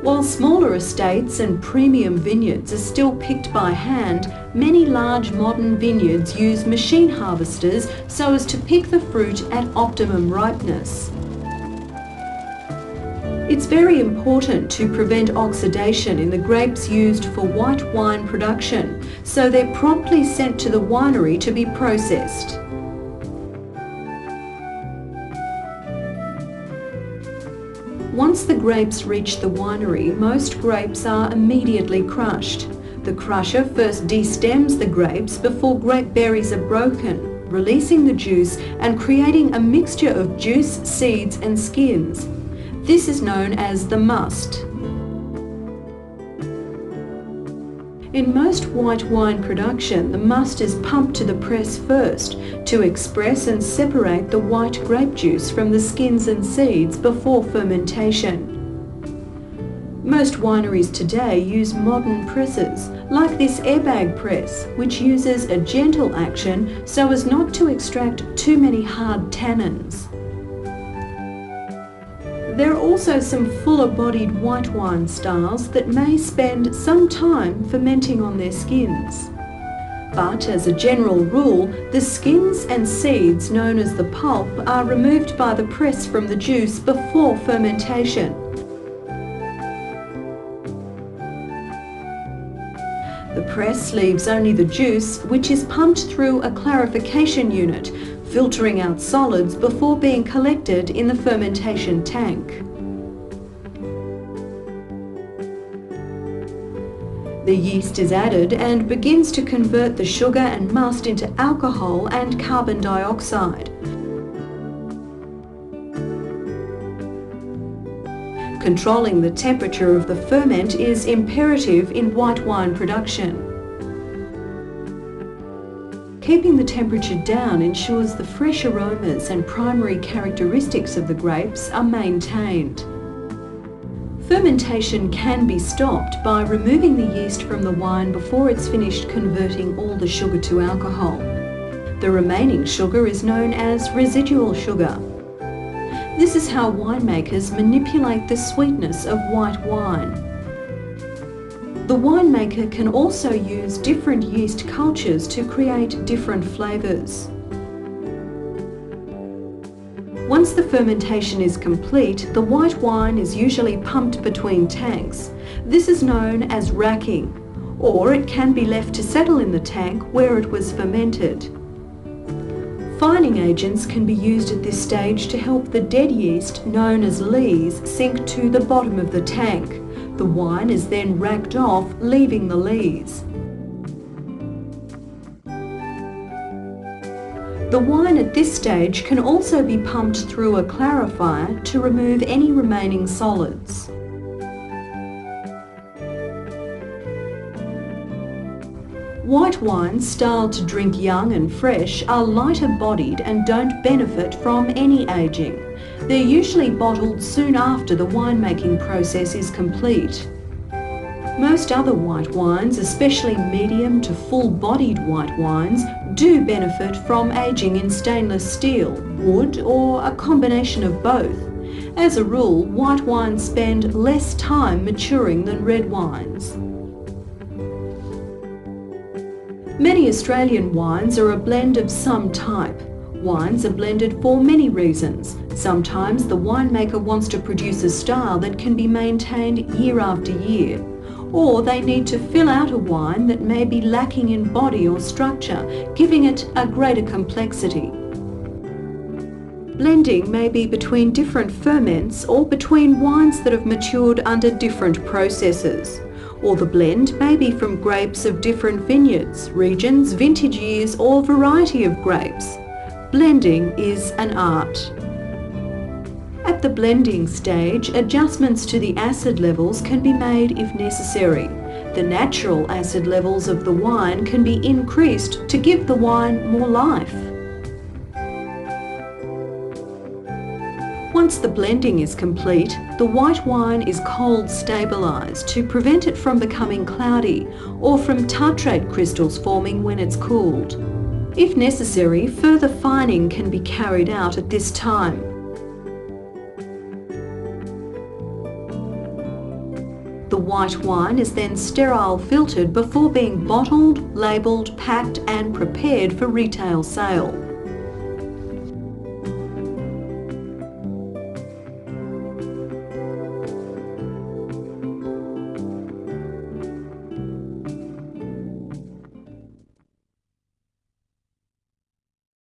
While smaller estates and premium vineyards are still picked by hand, many large modern vineyards use machine harvesters so as to pick the fruit at optimum ripeness. It's very important to prevent oxidation in the grapes used for white wine production, so they're promptly sent to the winery to be processed. Once the grapes reach the winery, most grapes are immediately crushed. The crusher first destems the grapes before grape berries are broken, releasing the juice and creating a mixture of juice, seeds and skins. This is known as the must. In most white wine production, the must is pumped to the press first to express and separate the white grape juice from the skins and seeds before fermentation. Most wineries today use modern presses, like this airbag press, which uses a gentle action so as not to extract too many hard tannins. There are also some fuller-bodied white wine styles that may spend some time fermenting on their skins. But as a general rule, the skins and seeds, known as the pulp, are removed by the press from the juice before fermentation. The press leaves only the juice, which is pumped through a clarification unit, filtering out solids before being collected in the fermentation tank. The yeast is added and begins to convert the sugar and must into alcohol and carbon dioxide. Controlling the temperature of the ferment is imperative in white wine production. Keeping the temperature down ensures the fresh aromas and primary characteristics of the grapes are maintained. Fermentation can be stopped by removing the yeast from the wine before it's finished converting all the sugar to alcohol. The remaining sugar is known as residual sugar. This is how winemakers manipulate the sweetness of white wine. The winemaker can also use different yeast cultures to create different flavours. Once the fermentation is complete, the white wine is usually pumped between tanks. This is known as racking, or it can be left to settle in the tank where it was fermented. Fining agents can be used at this stage to help the dead yeast, known as lees, sink to the bottom of the tank. The wine is then racked off, leaving the lees. The wine at this stage can also be pumped through a clarifier to remove any remaining solids. White wines styled to drink young and fresh are lighter bodied and don't benefit from any aging. They're usually bottled soon after the winemaking process is complete. Most other white wines, especially medium to full-bodied white wines, do benefit from aging in stainless steel, wood, or a combination of both. As a rule, white wines spend less time maturing than red wines. Many Australian wines are a blend of some type. Wines are blended for many reasons. Sometimes the winemaker wants to produce a style that can be maintained year after year, or they need to fill out a wine that may be lacking in body or structure, giving it a greater complexity. Blending may be between different ferments or between wines that have matured under different processes. Or the blend may be from grapes of different vineyards, regions, vintage years, or variety of grapes. Blending is an art. At the blending stage, adjustments to the acid levels can be made if necessary. The natural acid levels of the wine can be increased to give the wine more life. Once the blending is complete, the white wine is cold stabilised to prevent it from becoming cloudy or from tartrate crystals forming when it's cooled. If necessary, further fining can be carried out at this time. White wine is then sterile filtered before being bottled, labelled, packed and prepared for retail sale.